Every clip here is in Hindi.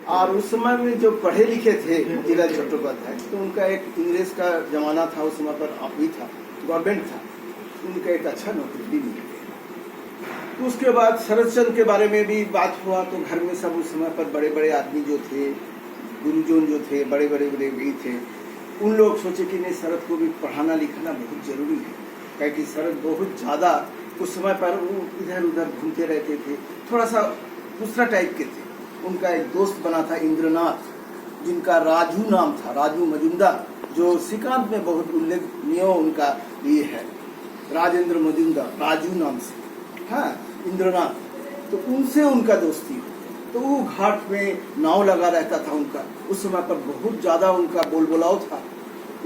और उस समय में जो पढ़े लिखे थे मोतीलाल चट्टोपाध्याय, तो उनका एक इंग्रेज का जमाना था, उस समय पर आप ही था, गवर्नमेंट था, उनका एक अच्छा नौकरी भी मिल गया। तो उसके बाद शरद चंद्र के बारे में भी बात हुआ, तो घर में सब उस समय पर बड़े बड़े आदमी जो थे, गुरुजन जो थे, बड़े बड़े भी थे, उन लोग सोचे कि नहीं, शरद को भी पढ़ाना लिखाना बहुत जरूरी है, क्योंकि शरद बहुत ज़्यादा उस समय पर वो इधर उधर घूमते रहते थे, थोड़ा सा दूसरा टाइप के थे। उनका एक दोस्त बना था इंद्रनाथ, जिनका राजू नाम था, राजू मजुमदार, जो श्रीकांत में बहुत उल्लेखनीय उनका ये है, राजेंद्र मजुमदार, राजू नाम से, हाँ, इंद्रनाथ। तो उनसे उनका दोस्ती हुई। तो वो घाट में नाव लगा रहता था उनका, उस समय पर बहुत ज्यादा उनका बोलबोलाव था,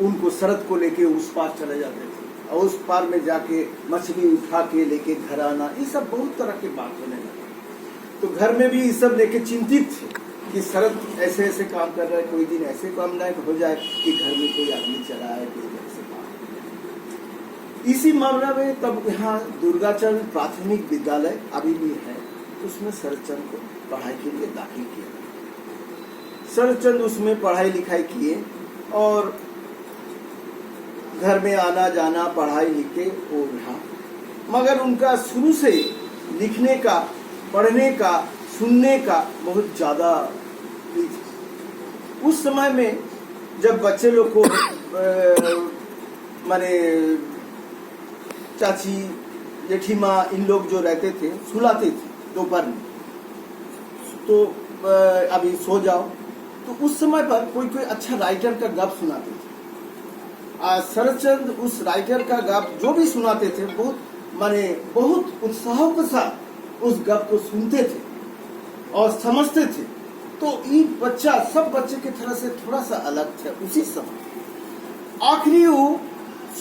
उनको शरद को लेके उस पार चले जाते थे, और उस पार में जाके मछली उठा के लेके घर आना, ये सब बहुत तरह की बात होने लगी। तो घर में भी ये सब लेके चिंतित थे कि शरद ऐसे ऐसे काम कर रहा है, कोई दिन ऐसे काम ना हो जाए कि घर में कोई आदमी चला है, कोई ऐसे काम। इसी मामला में तब यहाँ दुर्गाचरण प्राथमिक विद्यालय अभी भी है, उसमें शरदचंद्र को पढ़ाई के लिए दाखिल किया। शरदचंद्र उसमें पढ़ाई लिखाई किए और घर में आना जाना, पढ़ाई लिखे वो रहा, मगर उनका शुरू से लिखने का, पढ़ने का, सुनने का बहुत ज्यादा उस समय में जब बच्चे लोग को माने चाची जेठीमा इन लोग जो रहते थे सुलाते थे दोपहर में, तो अभी सो जाओ, तो उस समय पर कोई कोई अच्छा राइटर का गप सुनाते थे। शरदचंद्र उस राइटर का गप जो भी सुनाते थे बहुत माने बहुत उत्साह के साथ उस गप को सुनते थे और समझते थे। तो ये बच्चा सब बच्चे की तरह से थोड़ा सा अलग थे उसी समय। आखिरी वो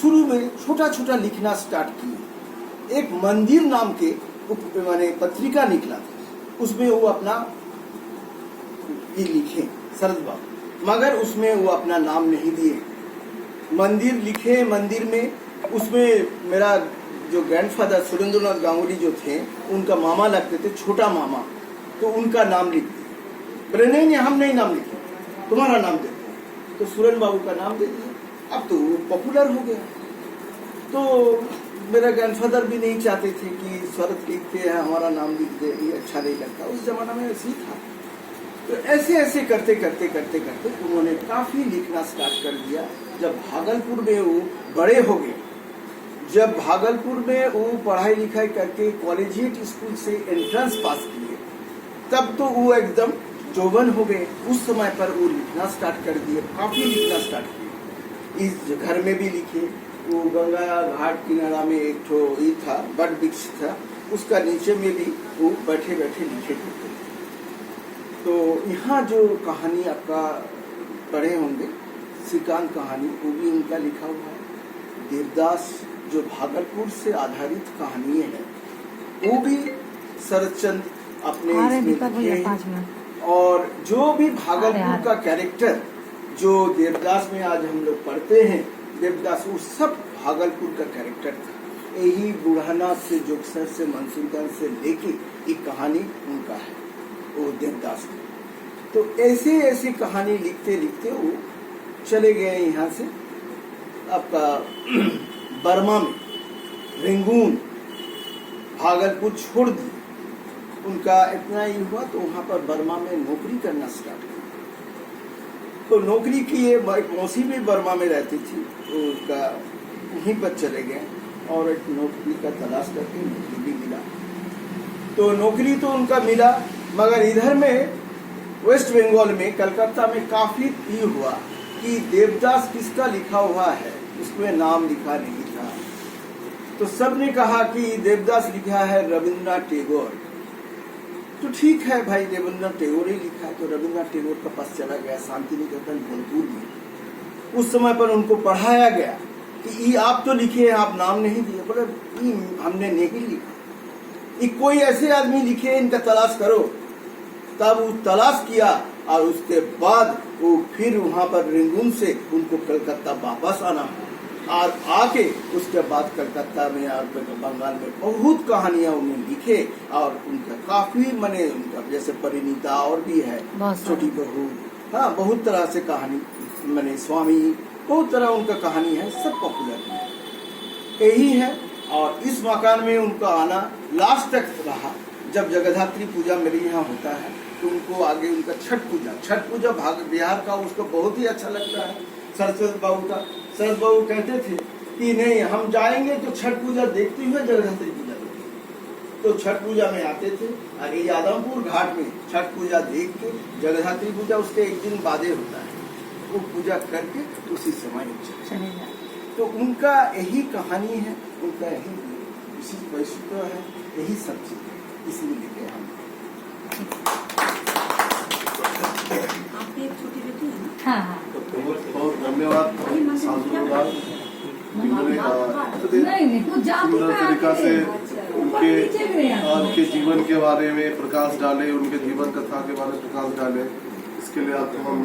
शुरू में छोटा छोटा लिखना स्टार्ट किए। एक मंदिर नाम के माने पत्रिका निकला था, उसमें वो अपना ये लिखे शरद बाबू, मगर उसमें वो अपना नाम नहीं दिए। मंदिर लिखे, मंदिर में उसमें मेरा जो ग्रैंडफादर सुरेंद्रनाथ गांगुली जो थे, उनका मामा लगते थे, छोटा मामा, तो उनका नाम लिख दिया। बोले नहीं, हम नहीं नाम लिखे, तुम्हारा नाम दे दो। तो सुरेंद्र बाबू का नाम दे दिया। अब तो वो पॉपुलर हो गया। तो मेरा ग्रैंडफादर भी नहीं चाहते थे कि शरद लिखते हैं, हमारा नाम लिख दे, ये अच्छा नहीं लगता। उस जमाना में ऐसे ही था। तो ऐसे ऐसे करते करते करते करते उन्होंने काफी लिखना स्टार्ट कर दिया। जब भागलपुर में वो बड़े हो गए, जब भागलपुर में वो पढ़ाई लिखाई करके कॉलेजिएट स्कूल से एंट्रेंस पास किए, तब तो वो एकदम जौवन हो गए। उस समय पर वो लिखना स्टार्ट कर दिए, काफी लिखना स्टार्ट किए। इस घर में भी लिखे। वो गंगा घाट किनारा में एक ठो ये था, बड़ वृक्ष था, उसका नीचे में भी वो बैठे बैठे लिखे करते। तो यहाँ जो कहानी आपका पढ़े होंगे, श्रीकांत कहानी, वो भी उनका लिखा हुआ है। देवदास जो भागलपुर से आधारित कहानी है, वो भी शरदचंद्र अपने इसमें लिखे। और जो भी भागलपुर का कैरेक्टर जो देवदास में आज हम लोग पढ़ते हैं, देवदास वो सब भागलपुर का कैरेक्टर था। यही बुढ़ाना से, जोगसर से, मंसूरगंज से लेके एक कहानी उनका है, वो देवदास। तो ऐसे ऐसे कहानी लिखते लिखते वो चले गए यहाँ से आपका बर्मा में, रेंगून, भागलपुर छोड़ दी। उनका इतना ही हुआ तो वहाँ पर बर्मा में नौकरी करना स्टार्ट किया। तो नौकरी किए, मौसी भी बर्मा में रहती थी, तो उसका वहीं पर चले गए और एक नौकरी का तलाश करके नौकरी भी मिला। तो नौकरी तो उनका मिला, मगर इधर में वेस्ट बंगाल में, कलकत्ता में काफी ये हुआ कि देवदास किसका लिखा हुआ है, उसमें नाम लिखा नहीं था। तो सबने कहा कि देवदास लिखा है रविंद्रनाथ टैगोर। तो ठीक है भाई, रविंद्रनाथ टैगोर ही लिखा है। तो रविंद्रनाथ टैगोर का पास चला गया शांति निकेतन बोलपुर में। उस समय पर उनको पढ़ाया गया कि ये आप तो लिखे हैं, आप नाम नहीं दिए। बोले हमने नहीं लिखा, ये कोई ऐसे आदमी लिखे, इनका तलाश करो। तब वो तलाश किया और उसके बाद वो फिर वहाँ पर रेंगून से उनको कलकत्ता वापस आना। और आके उसके बाद कलकत्ता में और बंगाल में बहुत कहानियां उन्हें लिखे और उनका काफी माने उनका जैसे परिणीता और भी है, छोटी बहू, हाँ बहुत तरह से कहानी माने स्वामी, बहुत तरह उनका कहानी है, सब पॉपुलर है, यही है। और इस मकान में उनका आना लास्ट तक रहा। जब जगद्धात्री पूजा मेरे यहाँ होता है तो उनको आगे उनका छठ पूजा बिहार का उसको बहुत ही अच्छा लगता है। सरस्वती बाबू कहते थे कि नहीं हम जाएंगे तो छठ पूजा देखते हुए जगद्धात्री पूजा देखेंगे। तो छठ पूजा में आते थे और ये आदमपुर घाट में छठ पूजा देख के जगद्धात्री पूजा उसके एक दिन बादे होता है, वो पूजा करके उसी समय चले जाते। तो उनका यही कहानी है, उनका यही विशिष्ट वैशिष्ट्य है, यही सब चीज इसलिए लेके हम। आपकी एक छोटी बेटी है ना? हाँ। बहुत धन्यवाद नहीं वो सुंदर तरीका से उनके जीवन के बारे में प्रकाश डाले, उनके जीवन कथा के बारे में प्रकाश डाले, इसके लिए आपको हम